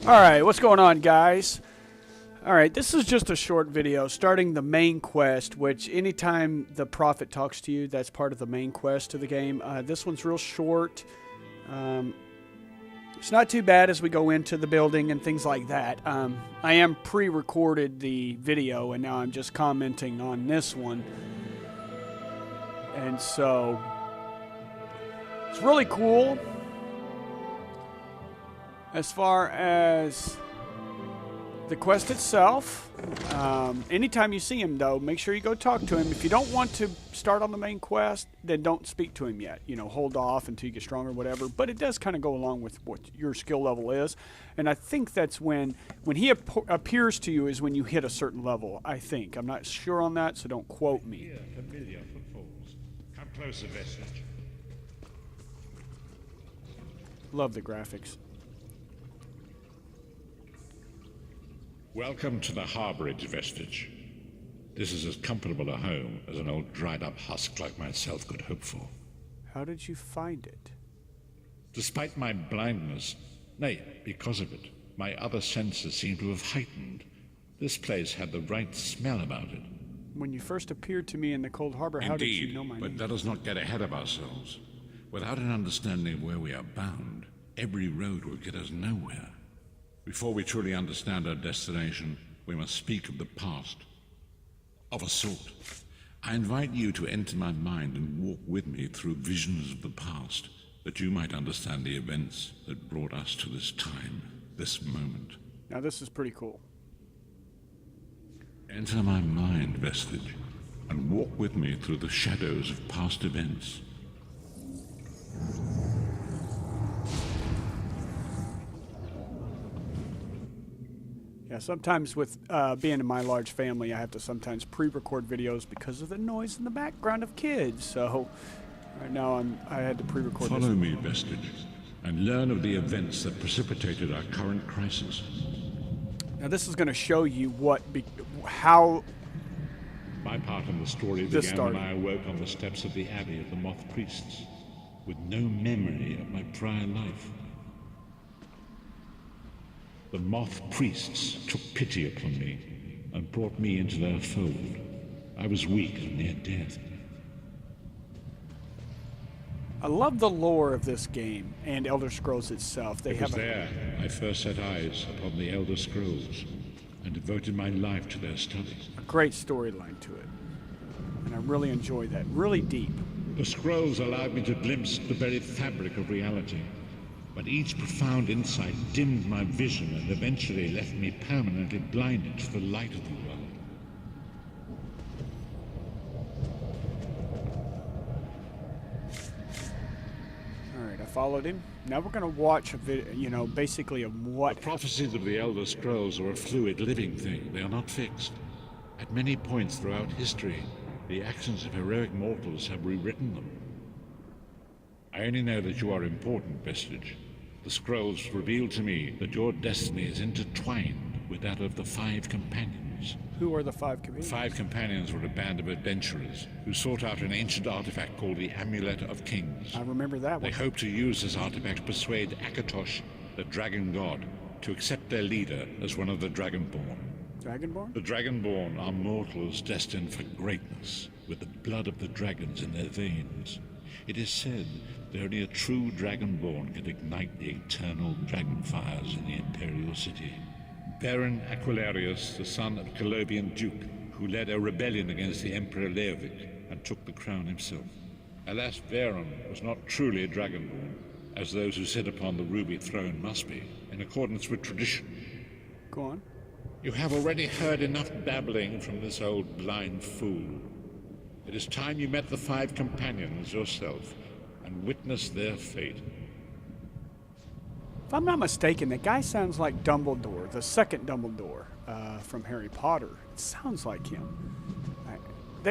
Alright, what's going on, guys? Alright, this is just a short video starting the main quest, which anytime the prophet talks to you, that's part of the main quest of the game. This one's real short. It's not too bad as we go into the building and things like that. I am pre-recorded the video, and now I'm just commenting on this one. And so, it's really cool. As far as the quest itself, anytime you see him, though, make sure you go talk to him. If you don't want to start on the main quest, then don't speak to him yet. You know, hold off until you get stronger, whatever. But it does kind of go along with what your skill level is. And I think that's when he appears to you is when you hit a certain level, I think. I'm not sure on that, so don't quote me. Familiar footfalls. Come closer, Vestige. Love the graphics. Welcome to the Harborage, Vestige. This is as comfortable a home as an old dried-up husk like myself could hope for. How did you find it? Despite my blindness, nay, because of it, my other senses seem to have heightened. This place had the right smell about it. When you first appeared to me in the cold harbor, how did you know my name? But let us not get ahead of ourselves. Without an understanding of where we are bound, every road will get us nowhere. Before we truly understand our destination, we must speak of the past. Of a sort. I invite you to enter my mind and walk with me through visions of the past, that you might understand the events that brought us to this time, this moment. Now this is pretty cool. Enter my mind, Vestige, and walk with me through the shadows of past events. Yeah, sometimes with being in my large family, I have to sometimes pre-record videos because of the noise in the background of kids. So right now I had to pre-record. Follow me, Vestige, and learn of the events that precipitated our current crisis. Now this is going to show you how my part in the story began when I awoke on the steps of the Abbey of the Moth Priests, with no memory of my prior life. The Moth Priests took pity upon me and brought me into their fold. I was weak and near death. I love the lore of this game and Elder Scrolls itself. It was there I first set eyes upon the Elder Scrolls and devoted my life to their study. A great storyline to it, and I really enjoy that. Really deep. The scrolls allowed me to glimpse the very fabric of reality. But each profound insight dimmed my vision and eventually left me permanently blinded to the light of the world. Alright, I followed him. Now we're going to watch a video, basically of what... The prophecies of the Elder Scrolls are a fluid, living thing. They are not fixed. At many points throughout history, the actions of heroic mortals have rewritten them. I only know that you are important, Vestige. The scrolls reveal to me that your destiny is intertwined with that of the Five Companions. Who are the Five Companions? The Five Companions were a band of adventurers who sought out an ancient artifact called the Amulet of Kings. I remember that one. They hoped to use this artifact to persuade Akatosh, the Dragon God, to accept their leader as one of the Dragonborn. Dragonborn? The Dragonborn are mortals destined for greatness, with the blood of the dragons in their veins. It is said that only a true Dragonborn can ignite the eternal dragon fires in the Imperial City. Baron Aquilarius, the son of a Colovian duke, who led a rebellion against the Emperor Leovic and took the crown himself. Alas, Baron was not truly a Dragonborn, as those who sit upon the ruby throne must be, in accordance with tradition. Go on. You have already heard enough babbling from this old blind fool. It is time you met the Five Companions yourself and witnessed their fate. If I'm not mistaken, that guy sounds like Dumbledore, the second Dumbledore from Harry Potter. It sounds like him.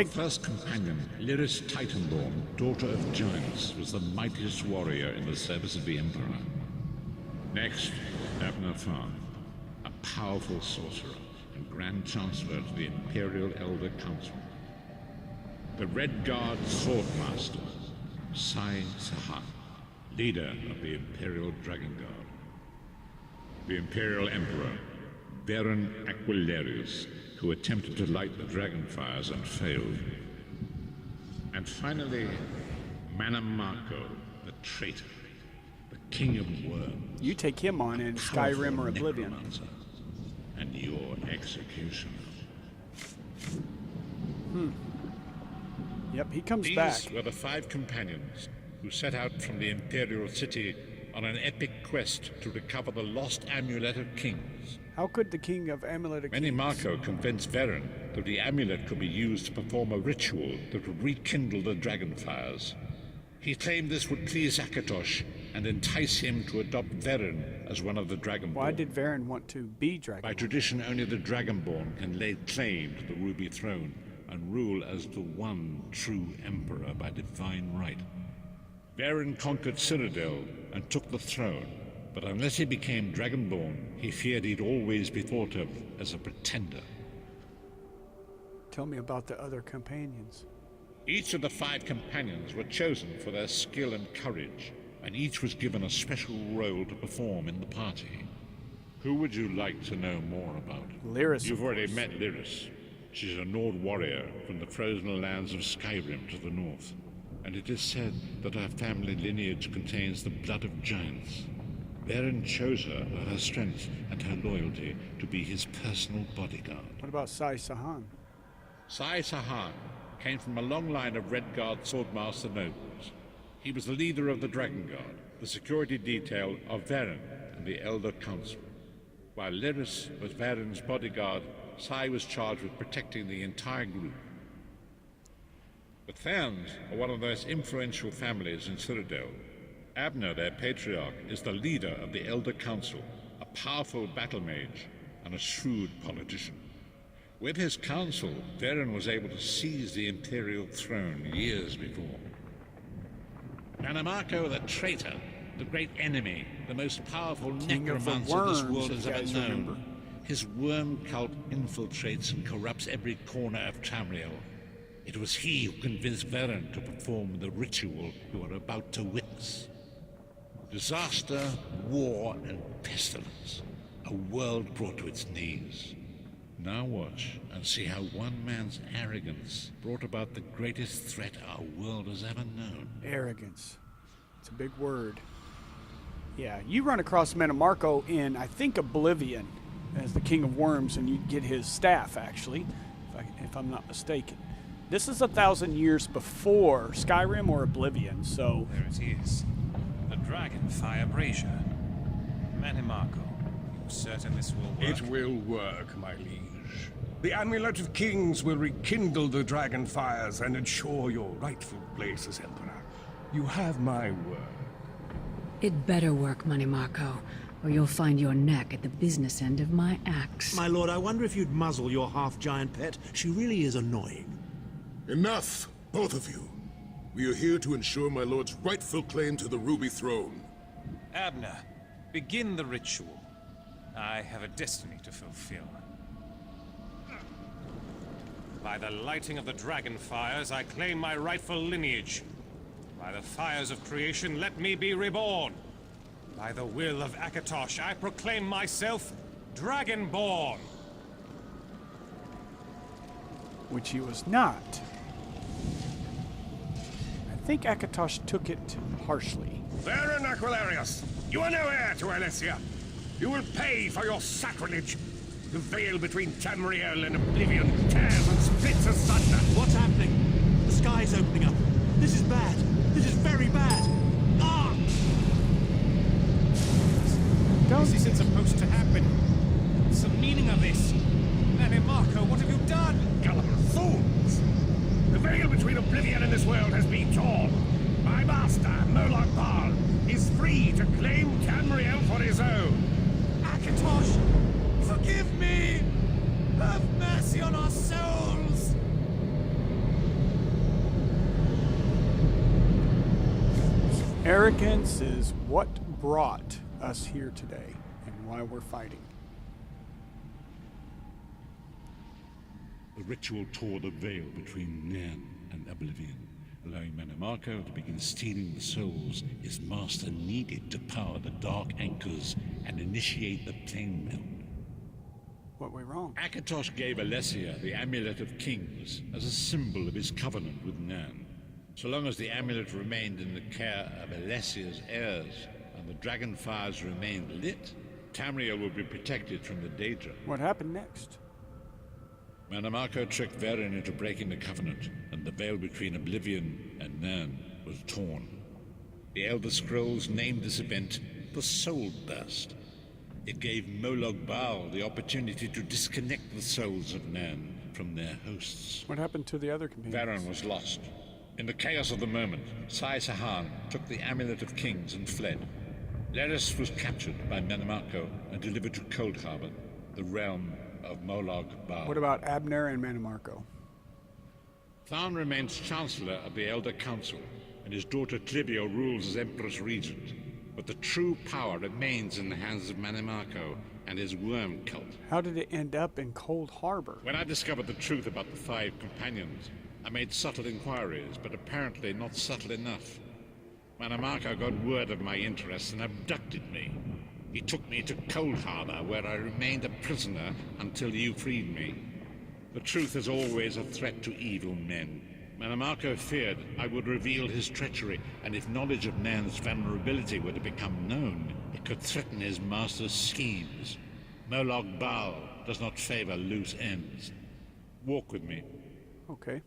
First companion, Lyris Titanborn, daughter of giants, was the mightiest warrior in the service of the Emperor. Next, Abner Farn, a powerful sorcerer and Grand Chancellor to the Imperial Elder Council. The Red Guard Swordmaster, Sai Sahan, leader of the Imperial Dragon Guard. The Imperial Emperor, Baron Aquilarius, who attempted to light the dragon fires and failed. And finally, Mannimarco, the traitor, the king of worms. You take him on in Skyrim or Oblivion. And your executioner. Yep, he comes These back. were the 5 companions who set out from the Imperial City on an epic quest to recover the lost Amulet of Kings. How could the king of Amulet of Kings... Mannimarco convinced Varen that the amulet could be used to perform a ritual that would rekindle the dragon fires. He claimed this would please Akatosh and entice him to adopt Varen as one of the Dragonborn. Why did Varen want to be Dragonborn? By tradition, only the Dragonborn can lay claim to the Ruby Throne and rule as the one true Emperor by divine right. Varen conquered Cyrodiil and took the throne, but unless he became Dragonborn, he feared he'd always be thought of as a pretender. Tell me about the other companions. Each of the 5 companions were chosen for their skill and courage, and each was given a special role to perform in the party. Who would you like to know more about? Lyris. You've already met Lyris. She's a Nord warrior from the frozen lands of Skyrim to the north, and it is said that her family lineage contains the blood of giants. Varen chose her for her strength and her loyalty to be his personal bodyguard. What about Sai Sahan? Sai Sahan came from a long line of Redguard swordmaster nobles. He was the leader of the Dragon Guard, the security detail of Varen and the Elder Council. While Lyris was Varen's bodyguard, Sai was charged with protecting the entire group. The Therns are one of the most influential families in Cyrodiil. Abner, their patriarch, is the leader of the Elder Council, a powerful battle mage and a shrewd politician. With his council, Varen was able to seize the Imperial throne years before. Mannimarco the traitor, the great enemy, the most powerful King of the necromancer this worms, world if has you ever guys known. remember. His worm cult infiltrates and corrupts every corner of Tamriel. It was he who convinced Varen to perform the ritual you are about to witness. Disaster, war, and pestilence. A world brought to its knees. Now watch and see how one man's arrogance brought about the greatest threat our world has ever known. Arrogance. It's a big word. Yeah, you run across Mannimarco in, I think, Oblivion as the King of Worms, and you get his staff, actually, if I'm not mistaken. This is 1,000 years before Skyrim or Oblivion, so... There it is. The Dragonfire Brazier. Mannimarco, you certain this will work? It will work, my liege. The Amulet of Kings will rekindle the dragon fires and ensure your rightful place as Emperor. You have my word. It better work, Mannimarco, or you'll find your neck at the business end of my axe. My lord, I wonder if you'd muzzle your half-giant pet. She really is annoying. Enough, both of you. We are here to ensure my lord's rightful claim to the Ruby Throne. Abner, begin the ritual. I have a destiny to fulfill. By the lighting of the dragon fires, I claim my rightful lineage. By the fires of creation, let me be reborn. By the will of Akatosh, I proclaim myself Dragonborn. Which he was not. I think Akatosh took it harshly. Baron Aquilarius, you are no heir to Alessia. You will pay for your sacrilege. The veil between Tamriel and Oblivion tears and splits asunder. What's happening? The sky's opening up. This is bad. This is very bad. Ah! This isn't supposed to happen. What's the meaning of this? Mannimarco, what have you done? Gullible fools! The veil between Oblivion and this world has been torn. My master, Moloch Bal, is free to claim Tamriel for his own. Akatosh, forgive me! Have mercy on our souls! Arrogance is what brought us here today and why we're fighting. The ritual tore the veil between Nairn and Oblivion, allowing Mannimarco to begin stealing the souls his master needed to power the dark anchors and initiate the plane melt. What went wrong? Akatosh gave Alessia the Amulet of Kings as a symbol of his covenant with Nan. So long as the amulet remained in the care of Alessia's heirs and the dragon fires remained lit, Tamriel would be protected from the Daedra. What happened next? Manamako tricked Varen into breaking the covenant, and the veil between Oblivion and Nan was torn. The Elder Scrolls named this event the Soul Burst. It gave Molag Bal the opportunity to disconnect the souls of Nan from their hosts. What happened to the other companions? Varen was lost. In the chaos of the moment, Sai Sahan took the Amulet of Kings and fled. Leris was captured by Manamako and delivered to Cold Harbor, the realm of Molag Bal. What about Abner and Mannimarco? Tharn remains Chancellor of the Elder Council, and his daughter Clivio rules as Empress Regent. But the true power remains in the hands of Mannimarco and his worm cult. How did it end up in Cold Harbor? When I discovered the truth about the 5 companions, I made subtle inquiries, but apparently not subtle enough. Mannimarco got word of my interests and abducted me. He took me to Cold Harbor, where I remained a prisoner until you freed me. The truth is always a threat to evil men. Mannimarco feared I would reveal his treachery, and if knowledge of Nan's vulnerability were to become known, it could threaten his master's schemes. Molag Bal does not favor loose ends. Walk with me. Okay.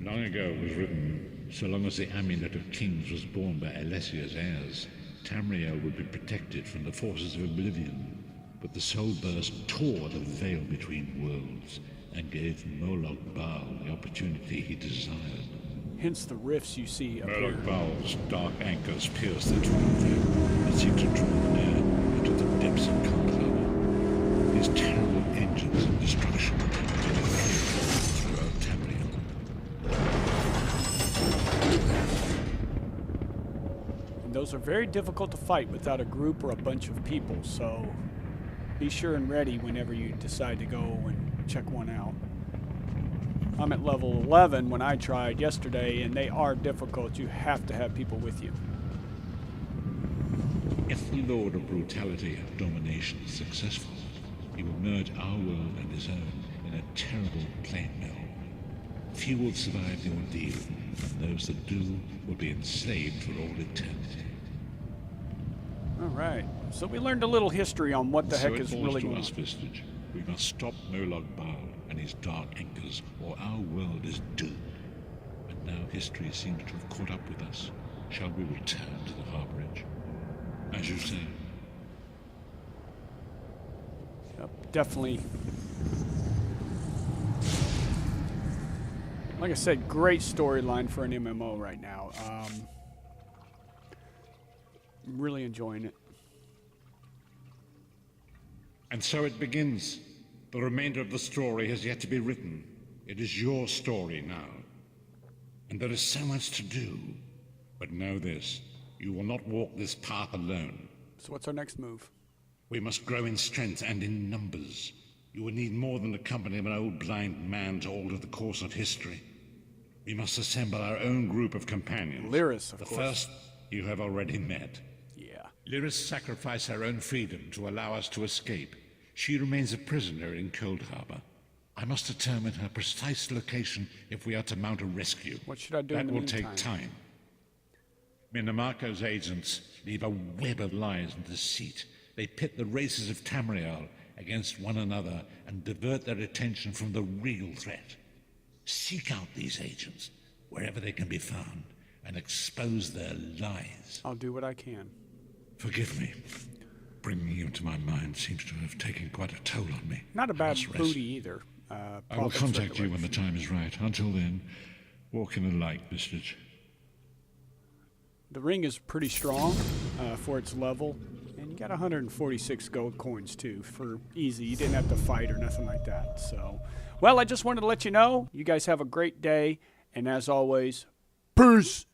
Long ago it was written, so long as the Amulet of Kings was borne by Alessia's heirs, Tamriel would be protected from the forces of Oblivion. But the Soul Burst tore the veil between worlds and gave Molag Bal the opportunity he desired. Hence the rifts you see up here. Molag Bal's dark anchors pierced the twin veil and seemed to draw Nan into the depths of Cold Harbor. His terrible engines of destruction throughout Tamriel. And those are very difficult to fight without a group or a bunch of people, so be sure and ready whenever you decide to go and check one out. I'm at level 11 when I tried yesterday, and they are difficult. You have to have people with you. If the Lord of Brutality and Domination is successful, he will merge our world and his own in a terrible plane melt. Few will survive the ordeal, and those that do will be enslaved for all eternity. All right. So we learned a little history on what the heck is really going to us, on. Vistage. We must stop Molag Bal and his dark anchors, or our world is doomed. And now history seems to have caught up with us. Shall we return to the Harborage? As you say. Yep, definitely. Like I said, great storyline for an MMO right now. I'm really enjoying it. And so it begins. The remainder of the story has yet to be written. It is your story now. And there is so much to do. But know this, you will not walk this path alone. So what's our next move? We must grow in strength and in numbers. You will need more than the company of an old blind man to alter the course of history. We must assemble our own group of companions. Lyris, of course. The first you have already met. Yeah. Lyris sacrificed her own freedom to allow us to escape. She remains a prisoner in Cold Harbor. I must determine her precise location if we are to mount a rescue. What should I do in That the will take meantime? time. Minamarco's agents leave a web of lies and deceit. They pit the races of Tamriel against one another and divert their attention from the real threat. Seek out these agents, wherever they can be found, and expose their lies. I'll do what I can. Forgive me. Bringing you into my mind seems to have taken quite a toll on me. Not a I bad must rest. booty either. I will contact you when the time is right. Until then, walk in the light, Vistage. The ring is pretty strong for its level, and you got 146 gold coins too for easy. You didn't have to fight or nothing like that. So, well, I just wanted to let you know. You guys have a great day, and as always, peace.